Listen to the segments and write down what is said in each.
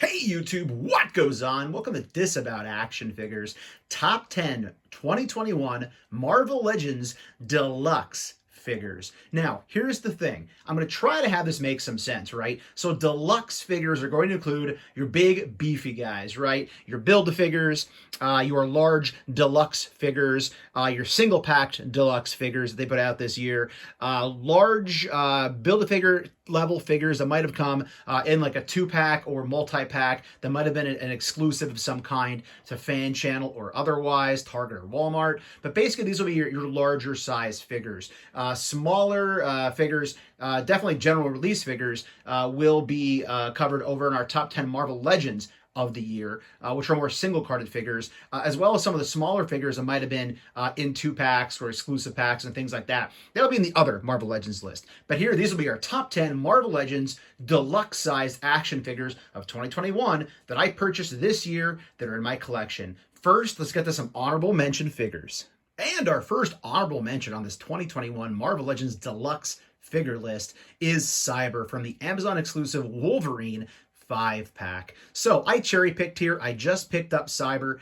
Hey YouTube, what goes on? Welcome to Disavowed Action Figures Top 10 2021 Marvel Legends Deluxe figures. Now, here's the thing. I'm going to try to have this make some sense, right? So deluxe figures are going to include your big beefy guys, right? Your Build-A-Figures, your large deluxe figures, your single-packed deluxe figures that they put out this year, large Build-A-Figure level figures that might have come in like a 2-pack or multi-pack that might have been an exclusive of some kind to fan channel or otherwise, Target or Walmart. But basically, these will be your larger size figures. Smaller figures, definitely general release figures, will be covered over in our top 10 Marvel Legends of the year, which are more single-carded figures, as well as some of the smaller figures that might have been in 2-packs or exclusive packs and things like that. That'll be in the other Marvel Legends list. But here, these will be our top 10 Marvel Legends deluxe-sized action figures of 2021 that I purchased this year that are in my collection. First, let's get to some honorable mention figures. And our first honorable mention on this 2021 Marvel Legends Deluxe figure list is Cyber from the Amazon exclusive Wolverine 5-pack. So I cherry picked here. I just picked up Cyber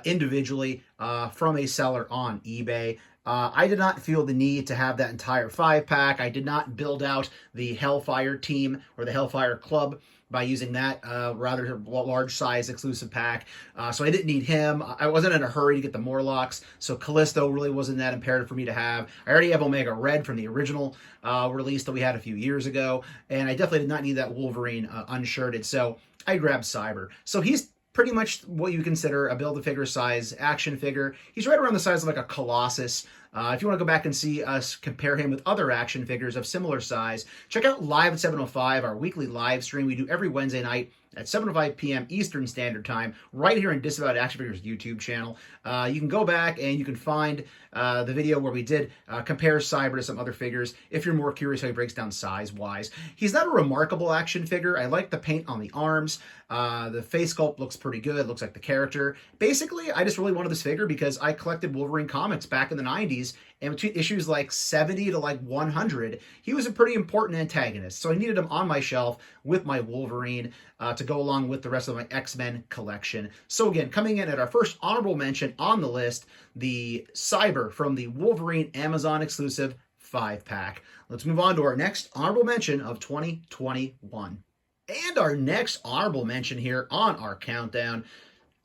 individually from a seller on eBay. I did not feel the need to have that entire 5-pack. I did not build out the Hellfire team or the Hellfire Club by using that rather large size exclusive pack. So I didn't need him. I wasn't in a hurry to get the Morlocks, so Callisto really wasn't that imperative for me to have. I already have Omega Red from the original release that we had a few years ago, and I definitely did not need that Wolverine unshirted, so I grabbed Cyber. So he's pretty much what you consider a Build-A-Figure size action figure. He's right around the size of like a Colossus. If you want to go back and see us compare him with other action figures of similar size, check out Live at 7:05, our weekly live stream we do every Wednesday night at 7:05 p.m. Eastern Standard Time, right here on Disavowed Action Figures YouTube channel. You can go back and you can find the video where we did compare Cyber to some other figures if you're more curious how he breaks down size-wise. He's not a remarkable action figure. I like the paint on the arms. The face sculpt looks pretty good. Looks like the character. Basically, I just really wanted this figure because I collected Wolverine comics back in the 90s, and between issues like 70 to like 100, he was a pretty important antagonist. So I needed him on my shelf with my Wolverine to go along with the rest of my X-Men collection. So again, coming in at our first honorable mention on the list, the Cyber from the Wolverine Amazon exclusive 5-pack. Let's move on to our next honorable mention of 2021. And our next honorable mention here on our countdown,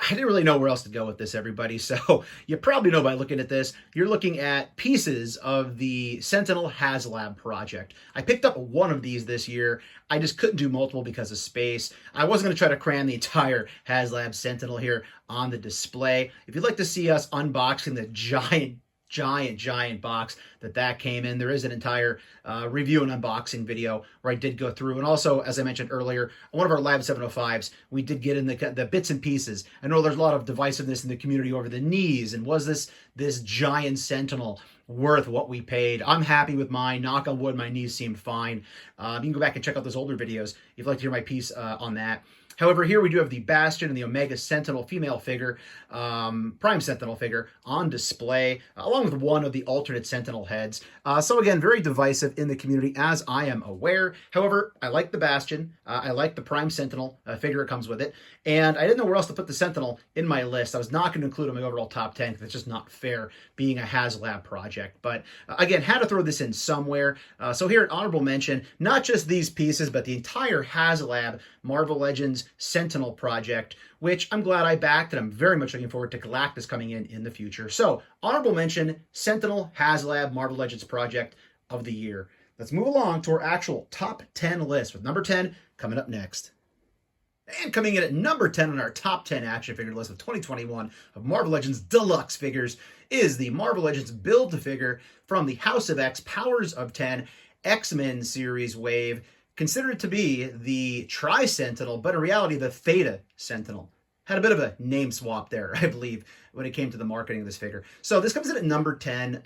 I didn't really know where else to go with this, everybody. So you probably know by looking at this, you're looking at pieces of the Sentinel HasLab project. I picked up one of these this year. I just couldn't do multiple because of space. I wasn't going to try to cram the entire HasLab Sentinel here on the display. If you'd like to see us unboxing the giant box that came in, there is an entire review and unboxing video where I did go through. And also, as I mentioned earlier, on one of our Live 705s, we did get in the bits and pieces. I know there's a lot of divisiveness in the community over the knees, and was this giant Sentinel worth what we paid? I'm happy with mine. Knock on wood, my knees seem fine. You can go back and check out those older videos if you'd like to hear my piece on that. However, here we do have the Bastion and the Omega Sentinel female figure, Prime Sentinel figure, on display, along with one of the alternate Sentinel heads. So again, very divisive in the community, as I am aware. However, I like the Bastion. I like the Prime Sentinel figure that comes with it. And I didn't know where else to put the Sentinel in my list. I was not going to include it in my overall top 10 because it's just not fair being a HasLab project. But again, had to throw this in somewhere. So here at Honorable Mention, not just these pieces, but the entire HasLab Marvel Legends Sentinel project, which I'm glad I backed, and I'm very much looking forward to Galactus coming in the future. So, honorable mention, Sentinel HasLab Marvel Legends project of the year. Let's move along to our actual top 10 list, with number 10 coming up next. And coming in at number 10 on our top 10 action figure list of 2021 of Marvel Legends Deluxe figures is the Marvel Legends Build-A-Figure from the House of X Powers of 10 X-Men series wave, considered to be the Tri-Sentinel, but in reality, the Theta Sentinel. Had a bit of a name swap there, I believe, when it came to the marketing of this figure. So this comes in at number 10.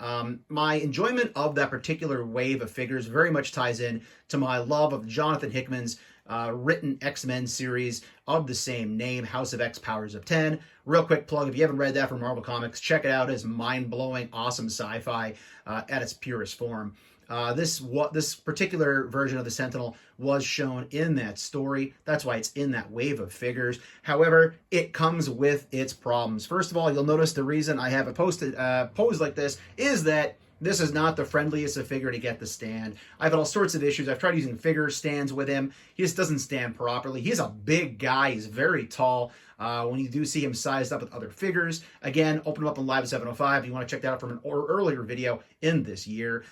My enjoyment of that particular wave of figures very much ties in to my love of Jonathan Hickman's written X-Men series of the same name, House of X Powers of 10. Real quick plug, if you haven't read that from Marvel Comics, check it out. It's mind-blowing, awesome sci-fi at its purest form. This particular version of the Sentinel was shown in that story. That's why it's in that wave of figures. However, it comes with its problems. First of all, you'll notice the reason I have it posed like this is that this is not the friendliest of figure to get the stand. I've had all sorts of issues. I've tried using figure stands with him. He just doesn't stand properly. He's a big guy. He's very tall. When you do see him sized up with other figures, again, open him up on Live 705. You want to check that out from an earlier video in this year.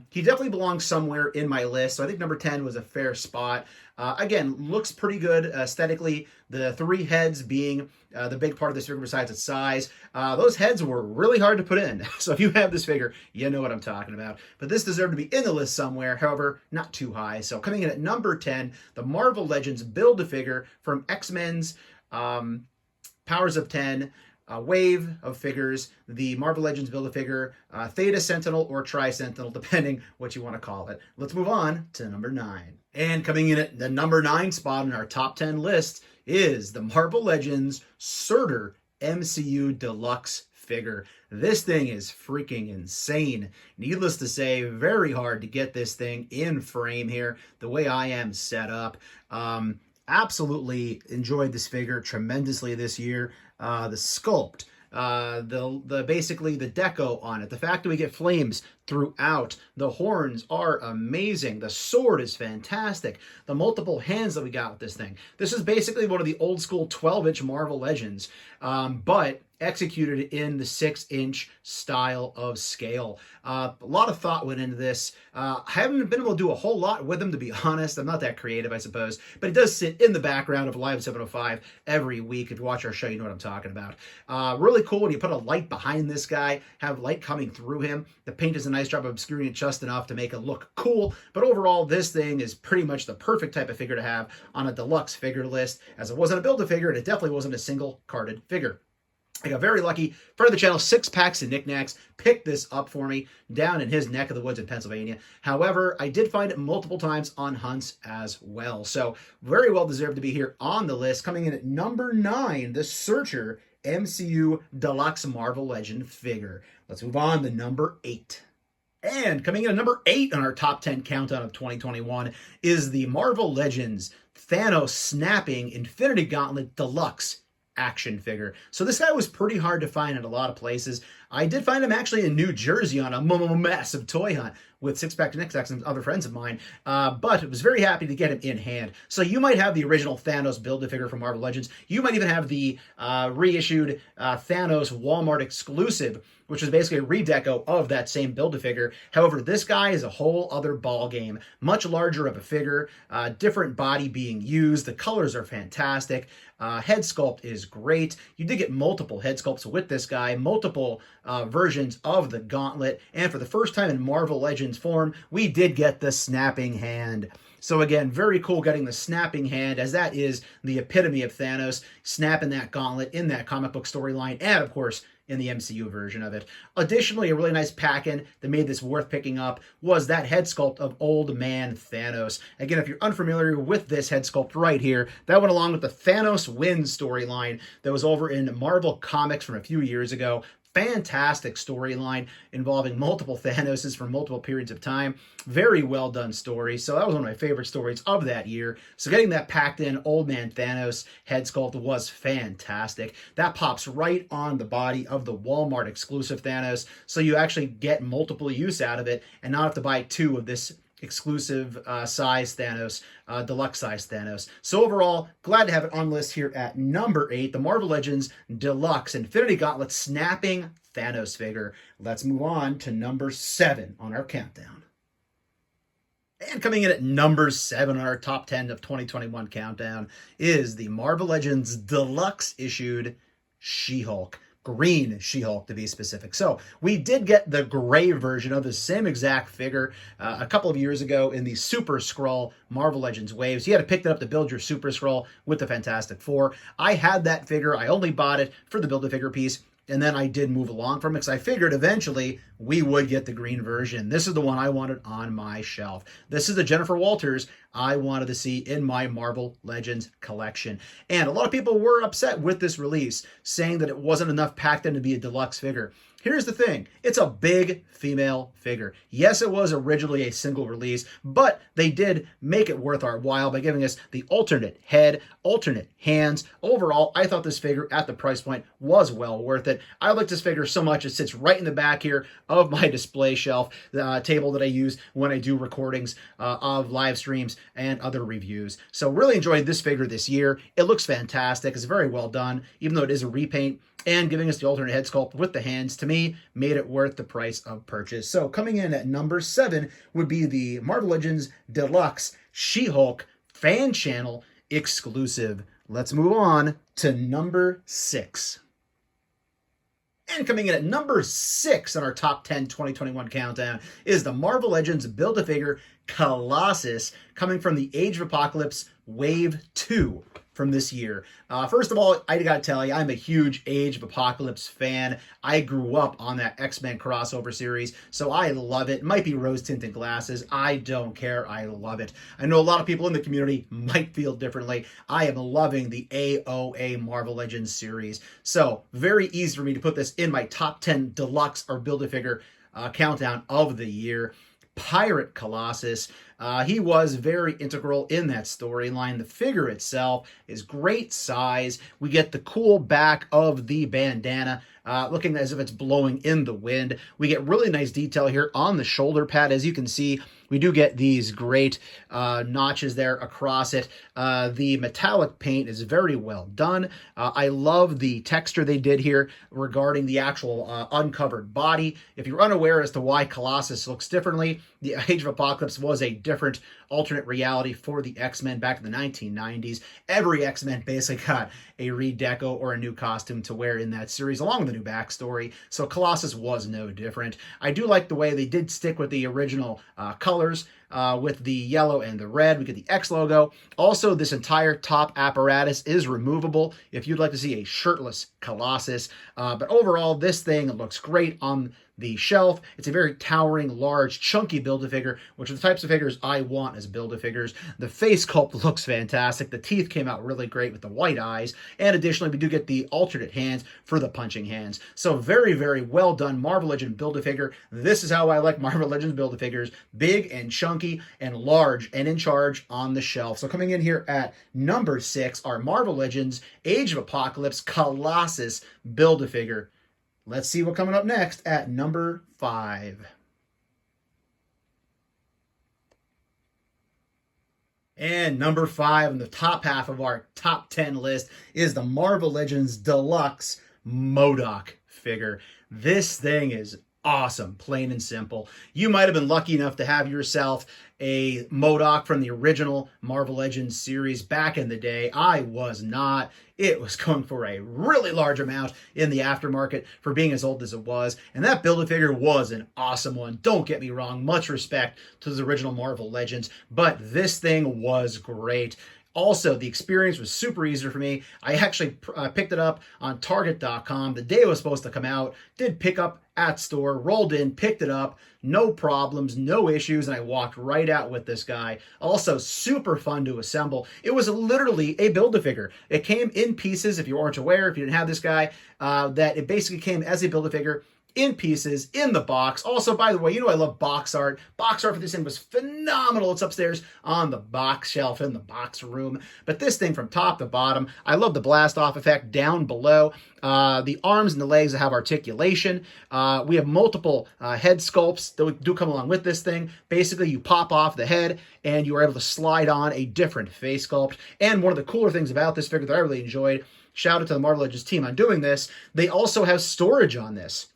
He definitely belongs somewhere in my list, so I think number 10 was a fair spot. Again, looks pretty good aesthetically. The 3 heads being the big part of this figure besides its size. Those heads were really hard to put in. So if you have this figure, you know what I'm talking about. But this deserved to be in the list somewhere, however, not too high. So coming in at number 10, the Marvel Legends Build-A-Figure from X-Men's Powers of 10 wave of figures, the Marvel Legends Build-A-Figure, Theta Sentinel or Tri-Sentinel, depending what you want to call it. Let's move on to number 9. And coming in at the number 9 spot in our top 10 list is the Marvel Legends Surtur MCU Deluxe figure. This thing is freaking insane. Needless to say, very hard to get this thing in frame here, the way I am set up. Absolutely enjoyed this figure tremendously this year. The sculpt, basically the deco on it, the fact that we get flames throughout, the horns are amazing, the sword is fantastic, the multiple hands that we got with this thing. This is basically one of the old school 12-inch Marvel Legends, but executed in the 6-inch style of scale. A lot of thought went into this. I haven't been able to do a whole lot with them, to be honest. I'm not that creative, I suppose, but it does sit in the background of Live 705 every week. If you watch our show, you know what I'm talking about. Really cool when you put a light behind this guy, have light coming through him. The paint does a nice job of obscuring it just enough to make it look cool, but overall, this thing is pretty much the perfect type of figure to have on a deluxe figure list, as it wasn't a Build-A-Figure, and it definitely wasn't a single carded figure. I got very lucky. Friend of the channel, Six Packs and Knickknacks, picked this up for me down in his neck of the woods in Pennsylvania. However, I did find it multiple times on hunts as well. So very well deserved to be here on the list. Coming in at number 9, the Surtur MCU Deluxe Marvel Legend figure. Let's move on to number 8. And coming in at number 8 on our top 10 countdown of 2021 is the Marvel Legends Thanos Snapping Infinity Gauntlet Deluxe action figure. So this guy was pretty hard to find in a lot of places. I did find him actually in New Jersey on a massive toy hunt with Six Pack and Knickknacks and other friends of mine, but I was very happy to get him in hand. So you might have the original Thanos Build-A-Figure from Marvel Legends. You might even have the reissued Thanos Walmart exclusive, which is basically a redeco of that same Build-A-Figure. However, this guy is a whole other ball game. Much larger of a figure, different body being used. The colors are fantastic. Head sculpt is great. You did get multiple head sculpts with this guy, multiple versions of the gauntlet, and for the first time in Marvel Legends form, we did get the snapping hand. So again, very cool getting the snapping hand, as that is the epitome of Thanos, snapping that gauntlet in that comic book storyline, and of course, in the MCU version of it. Additionally, a really nice pack-in that made this worth picking up was that head sculpt of Old Man Thanos. Again, if you're unfamiliar with this head sculpt right here, that went along with the Thanos Wins storyline that was over in Marvel Comics from a few years ago. Fantastic storyline involving multiple Thanoses for multiple periods of time. Very well done story. So that was one of my favorite stories of that year. So getting that packed in Old Man Thanos head sculpt was fantastic. That pops right on the body of the Walmart exclusive Thanos. So you actually get multiple use out of it and not have to buy 2 of this exclusive size Thanos, deluxe size Thanos. So overall, glad to have it on the list here at number 8, the Marvel Legends Deluxe Infinity Gauntlet Snapping Thanos figure. Let's move on to number 7 on our countdown. And coming in at number 7 on our top 10 of 2021 countdown is the Marvel Legends Deluxe issued She-Hulk. Green She-Hulk, to be specific. So we did get the gray version of the same exact figure a couple of years ago in the Super Skrull Marvel Legends waves. You had to pick that up to build your Super Skrull with the Fantastic Four. I had that figure. I only bought it for the Build-A-Figure piece, and then I did move along from it because I figured eventually we would get the green version. This is the one I wanted on my shelf. This is the Jennifer Walters I wanted to see in my Marvel Legends collection. And a lot of people were upset with this release, saying that it wasn't enough packed in to be a deluxe figure. Here's the thing. It's a big female figure. Yes, it was originally a single release, but they did make it worth our while by giving us the alternate head, alternate hands. Overall, I thought this figure at the price point was well worth it. I like this figure so much it sits right in the back here of my display shelf, the table that I use when I do recordings of live streams and other reviews. So really enjoyed this figure this year. It looks fantastic. It's very well done, even though it is a repaint. And giving us the alternate head sculpt with the hands, to me, made it worth the price of purchase. So coming in at number 7 would be the Marvel Legends Deluxe She-Hulk Fan Channel exclusive. Let's move on to number 6. And coming in at number 6 on our top 10 2021 countdown is the Marvel Legends Build-A-Figure Colossus, coming from the Age of Apocalypse Wave 2 from this year. First of all, I gotta tell you, I'm a huge Age of Apocalypse fan. I grew up on that X-Men crossover series, so I love it. Might be rose-tinted glasses. I don't care. I love it. I know a lot of people in the community might feel differently. I am loving the AOA Marvel Legends series. So very easy for me to put this in my top 10 deluxe or Build-A-Figure countdown of the year. Pirate Colossus. He was very integral in that storyline. The figure itself is great size. We get the cool back of the bandana, looking as if it's blowing in the wind. We get really nice detail here on the shoulder pad. As you can see, we do get these great notches there across it. The metallic paint is very well done. I love the texture they did here regarding the actual uncovered body. If you're unaware as to why Colossus looks differently, the Age of Apocalypse was a different alternate reality for the X-Men back in the 1990s. Every X-Men basically got a redeco or a new costume to wear in that series, along with a new backstory. So Colossus was no different. I do like the way they did stick with the original colors, with the yellow and the red. We get the X logo. Also, this entire top apparatus is removable if you'd like to see a shirtless Colossus. But overall, this thing looks great on the shelf. It's a very towering, large, chunky Build-A-Figure, which are the types of figures I want as Build-A-Figures. The face sculpt looks fantastic. The teeth came out really great with the white eyes. And additionally, we do get the alternate hands for the punching hands. So very, very well done Marvel Legends Build-A-Figure. This is how I like Marvel Legends Build-A-Figures. Big and chunky and large and in charge on the shelf. So coming in here at number 6 are Marvel Legends Age of Apocalypse Colossus Build-A-Figure. Let's see what's coming up next at number 5. And number 5 in the top half of our top 10 list is the Marvel Legends Deluxe MODOK figure. This thing is awesome, plain and simple. You might have been lucky enough to have yourself a MODOK from the original Marvel Legends series back in the day. I was not. It was going for a really large amount in the aftermarket for being as old as it was. And that Build-A-Figure was an awesome one. Don't get me wrong. Much respect to the original Marvel Legends. But this thing was great. Also, the experience was super easy for me. I actually picked it up on Target.com the day it was supposed to come out. Did pick up at store, rolled in, picked it up, no problems, no issues, and I walked right out with this guy. Also, super fun to assemble. It was literally a Build-A-Figure. It came in pieces, if you weren't aware, if you didn't have this guy, that it basically came as a Build-A-Figure in pieces, in the box. Also, by the way, you know I love box art. Box art for this thing was phenomenal. It's upstairs on the box shelf in the box room. But this thing from top to bottom, I love the blast off effect down below. The arms and the legs have articulation. We have multiple head sculpts that do come along with this thing. Basically, you pop off the head and you are able to slide on a different face sculpt. And one of the cooler things about this figure that I really enjoyed, shout out to the Marvel Legends team on doing this, they also have storage on this.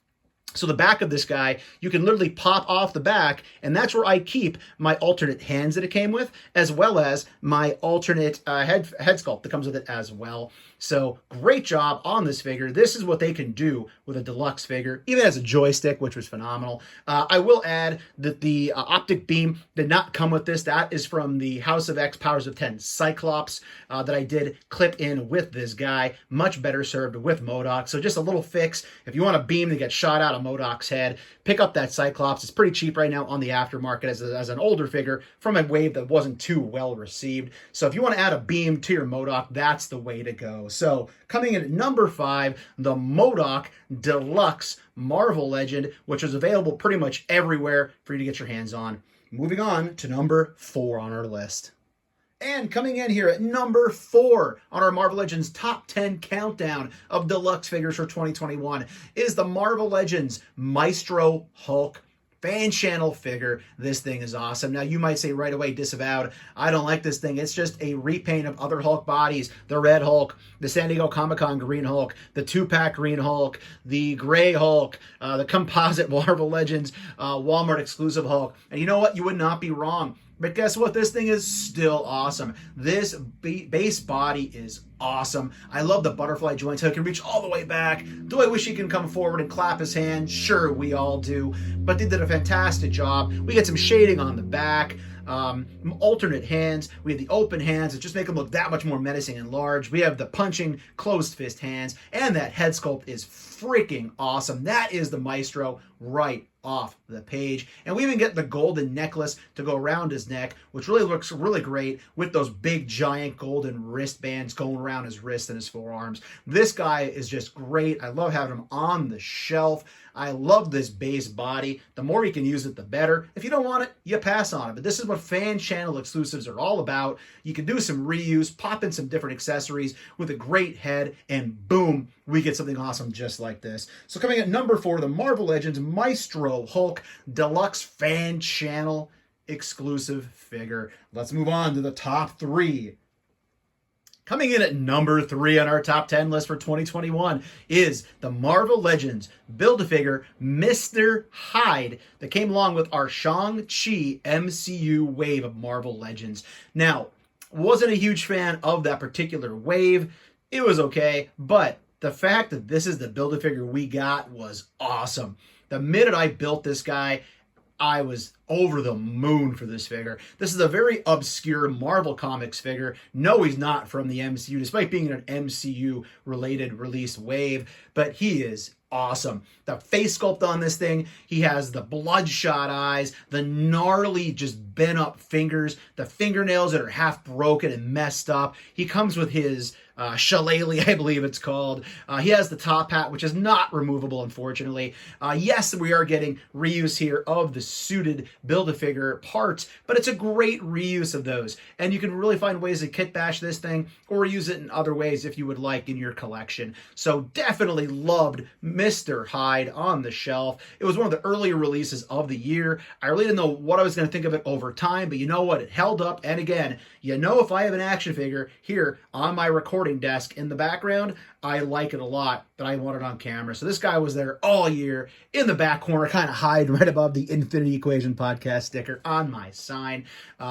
So the back of this guy, you can literally pop off the back, and that's where I keep my alternate hands that it came with, as well as my alternate head sculpt that comes with it as well. So great job on this figure. This is what they can do with a deluxe figure, even as a joystick, which was phenomenal. I will add that the optic beam did not come with this. That is from the House of X Powers of 10 Cyclops that I did clip in with this guy. Much better served with MODOK. So just a little fix. If you want a beam to get shot out of MODOK's head. Pick up that Cyclops. It's pretty cheap right now on the aftermarket as an older figure from a wave that wasn't too well received. So if you want to add a beam to your MODOK, that's the way to go. So coming in at number 5, the MODOK Deluxe Marvel Legend, which is available pretty much everywhere for you to get your hands on. Moving on to number 4 on our list. And coming in here at number 4 on our Marvel Legends top 10 countdown of deluxe figures for 2021 is the Marvel Legends Maestro Hulk fan channel figure. This thing is awesome. Now you might say right away, Disavowed, I don't like this thing. It's just a repaint of other Hulk bodies. The Red Hulk, the San Diego Comic-Con Green Hulk, the 2-pack Green Hulk, the Gray Hulk, the composite Marvel Legends Walmart exclusive Hulk. And you know what? You would not be wrong. But guess what? This thing is still awesome. This base body is awesome. I love the butterfly joints. How it can reach all the way back. Do I wish he can come forward and clap his hand? Sure, we all do. But they did a fantastic job. We get some shading on the back. Alternate hands. We have the open hands that just make them look that much more menacing and large. We have the punching closed fist hands, and that head sculpt is freaking awesome. That is the Maestro right off the page. And we even get the golden necklace to go around his neck, which really looks really great with those big giant golden wristbands going around his wrist and his forearms. This guy is just great. I love having him on the shelf. I love this base body. The more you can use it, the better. If you don't want it, you pass on it. But this is what fan channel exclusives are all about. You can do some reuse, pop in some different accessories with a great head, and boom, we get something awesome just like this. So coming at number 4, the Marvel Legends Maestro Hulk Deluxe Fan Channel exclusive figure. Let's move on to the top 3. Coming in at number 3 on our top 10 list for 2021 is the Marvel Legends Build-A-Figure Mr. Hyde that came along with our Shang-Chi MCU wave of Marvel Legends. Now, wasn't a huge fan of that particular wave. It was okay, but the fact that this is the Build-A-Figure we got was awesome. The minute I built this guy, I was over the moon for this figure. This is a very obscure Marvel Comics figure. No, he's not from the MCU, despite being an MCU-related release wave, but he is awesome. The face sculpt on this thing, he has the bloodshot eyes, the gnarly, just bent up fingers, the fingernails that are half broken and messed up. He comes with his shillelagh, I believe it's called. He has the top hat, which is not removable, unfortunately. Yes, we are getting reuse here of the suited Build-A-Figure parts, but it's a great reuse of those. And you can really find ways to kit bash this thing or use it in other ways if you would like in your collection. So definitely loved Mr. Hyde on the shelf. It was one of the earlier releases of the year. I really didn't know what I was going to think of it over time, but you know what? It held up. And again, you know, if I have an action figure here on my recording desk in the background, I like it a lot, but I want it on camera. So this guy was there all year in the back corner, kind of hide right above the Infinity Equation podcast sticker on my sign.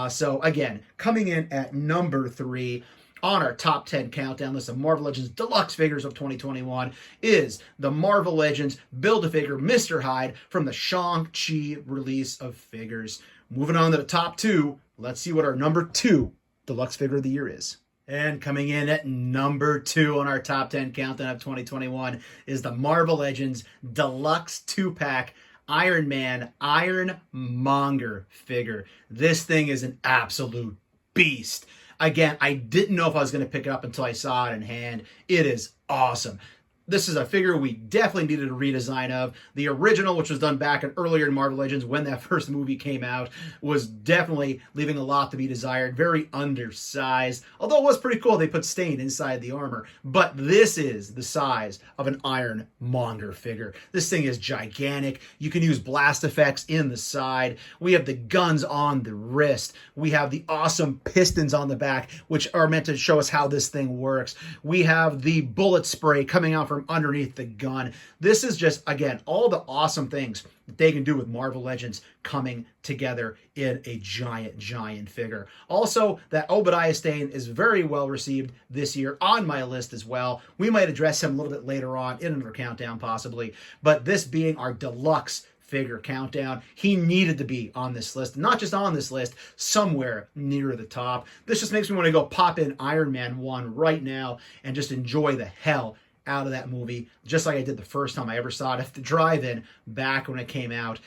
So again, coming in at number 3 on our top 10 countdown list of Marvel Legends Deluxe figures of 2021 is the Marvel Legends Build-A-Figure Mr. Hyde from the Shang-Chi release of figures. Moving on to the top 2, let's see what our number 2 Deluxe figure of the year is. And coming in at number 2 on our top 10 countdown of 2021 is the Marvel Legends Deluxe 2-pack Iron Man Ironmonger figure. This thing is an absolute beast. Again, I didn't know if I was going to pick it up until I saw it in hand. It is awesome. This is a figure we definitely needed a redesign of. The original, which was done back earlier in Marvel Legends when that first movie came out, was definitely leaving a lot to be desired. Very undersized. Although it was pretty cool, they put stain inside the armor. But this is the size of an Ironmonger figure. This thing is gigantic. You can use blast effects in the side. We have the guns on the wrist. We have the awesome pistons on the back, which are meant to show us how this thing works. We have the bullet spray coming out from underneath the gun. This is just, again, all the awesome things that they can do with Marvel Legends coming together in a giant figure. Also, that Obadiah stain is very well received this year on my list as well. We might address him a little bit later on in another countdown possibly, but this being our deluxe figure countdown, he needed to be on this list. Not just on this list, somewhere near the top. This just makes me want to go pop in Iron Man 1 right now and just enjoy the hell out of that movie, just like I did the first time I ever saw it at the drive-in back when it came out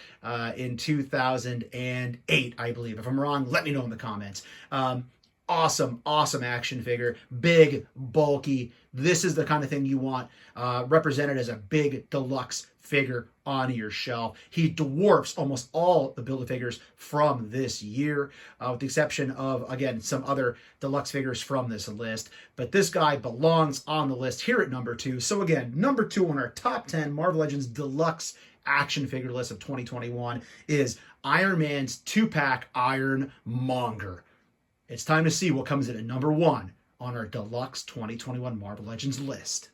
in 2008, I believe. If I'm wrong, let me know in the comments. Awesome action figure. Big, bulky. This is the kind of thing you want represented as a big deluxe figure on your shelf. He dwarfs almost all the Build-A-Figures from this year, with the exception of, again, some other deluxe figures from this list. But this guy belongs on the list here at number 2. So again, number 2 on our top 10 Marvel Legends Deluxe action figure list of 2021 is Iron Man's 2-pack Ironmonger. It's time to see what comes in at number 1 on our Deluxe 2021 Marvel Legends list.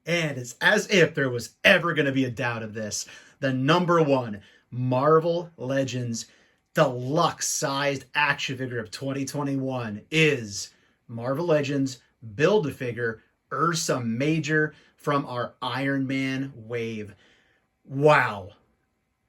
And it's as if there was ever going to be a doubt of this. The number 1 Marvel Legends Deluxe sized action figure of 2021 is Marvel Legends Build-A-Figure Ursa Major from our Iron Man wave. Wow.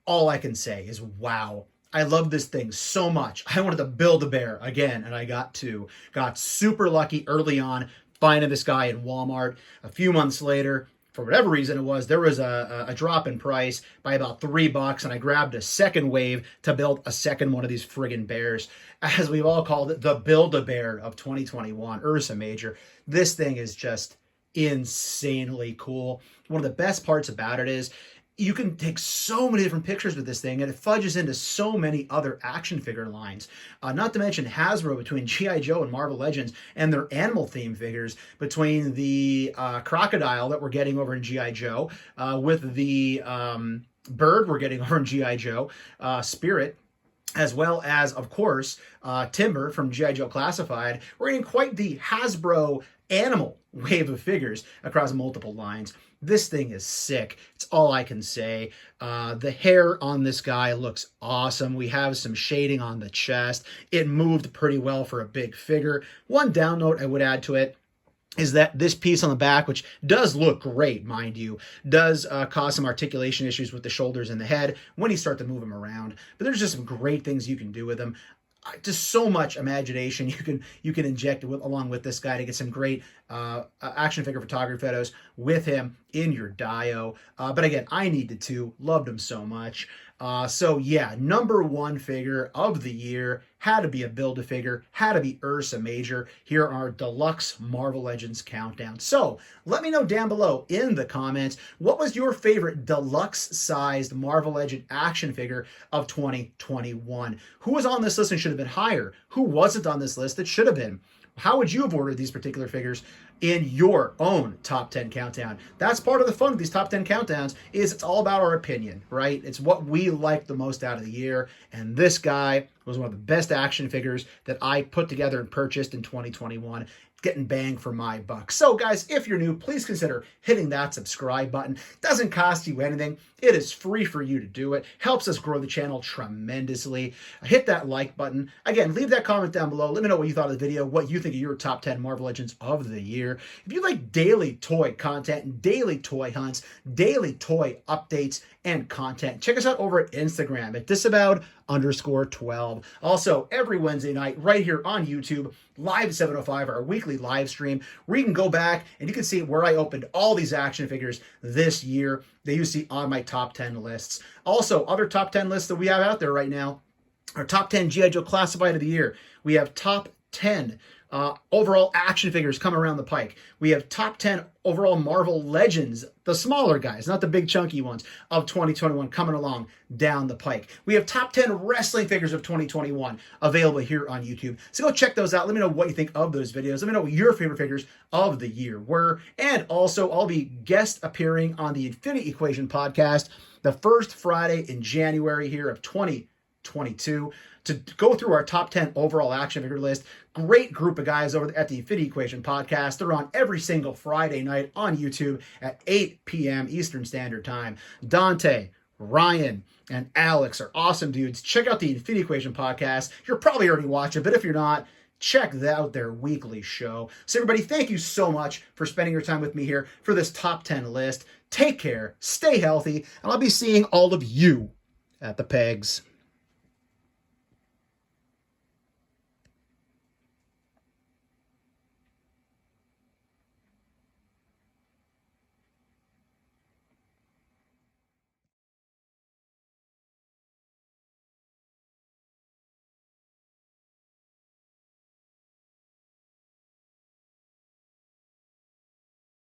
All I can say is wow. I love this thing so much. I wanted to Build-A-Bear again, and I got to. Got super lucky early on finding this guy in Walmart. A few months later, for whatever reason it was, there was a drop in price by about $3, and I grabbed a second wave to build a second one of these friggin' bears. As we've all called it, the Build-A-Bear of 2021, Ursa Major. This thing is just insanely cool. One of the best parts about it is you can take so many different pictures with this thing, and it fudges into so many other action figure lines. Not to mention Hasbro, between G.I. Joe and Marvel Legends, and their animal theme figures, between the crocodile that we're getting over in G.I. Joe, with the bird we're getting over in G.I. Joe, Spirit, as well as, of course, Timber from G.I. Joe Classified. We're getting quite the Hasbro animal wave of figures across multiple lines. This thing is sick. It's all I can say. The hair on this guy looks awesome. We have some shading on the chest. It moved pretty well for a big figure. One down note I would add to it is that this piece on the back, which does look great, mind you, does cause some articulation issues with the shoulders and the head when you start to move them around. But there's just some great things you can do with them. Just so much imagination you can inject along with this guy to get some great action figure photography photos with him in your dio. But again, I needed to. Loved him so much. So yeah, number 1 figure of the year had to be a Build-A-Figure, had to be Ursa Major. Here are our Deluxe Marvel Legends countdown. So let me know down below in the comments, what was your favorite deluxe-sized Marvel Legend action figure of 2021? Who was on this list and should have been higher? Who wasn't on this list that should have been? How would you have ordered these particular figures in your own top 10 countdown? That's part of the fun of these top 10 countdowns, is it's all about our opinion, right? It's what we like the most out of the year. And this guy was one of the best action figures that I put together and purchased in 2021. Getting bang for my buck. So guys, if you're new, please consider hitting that subscribe button. Doesn't cost you anything. It is free for you to do it. Helps us grow the channel tremendously. Hit that like button. Again, leave that comment down below. Let me know what you thought of the video, what you think of your top 10 Marvel Legends of the year. If you like daily toy content, daily toy hunts, daily toy updates and content, check us out over at Instagram at Disavowed_12. Also, every Wednesday night, right here on YouTube, live 7:05, our weekly live stream, where you can go back and you can see where I opened all these action figures this year that you see on my top 10 lists. Also, other top 10 lists that we have out there right now, our top 10 G.I. Joe Classified of the year. We have top 10 overall action figures come around the pike. We have top 10 overall Marvel Legends, the smaller guys, not the big chunky ones, of 2021 coming along down the pike. We have top 10 wrestling figures of 2021 available here on YouTube. So go check those out. Let me know what you think of those videos. Let me know what your favorite figures of the year were. And also, I'll be guest appearing on the Infinity Equation podcast the first Friday in January here of 2022 to go through our top 10 overall action figure list. Great group of guys over at the Infinity Equation podcast. They're on every single Friday night on YouTube at 8 p.m. Eastern Standard Time. Dante, Ryan, and Alex are awesome dudes. Check out the Infinity Equation podcast. You're probably already watching, but if you're not, check out their weekly show. So everybody, thank you so much for spending your time with me here for this top 10 list. Take care, stay healthy, and I'll be seeing all of you at the pegs.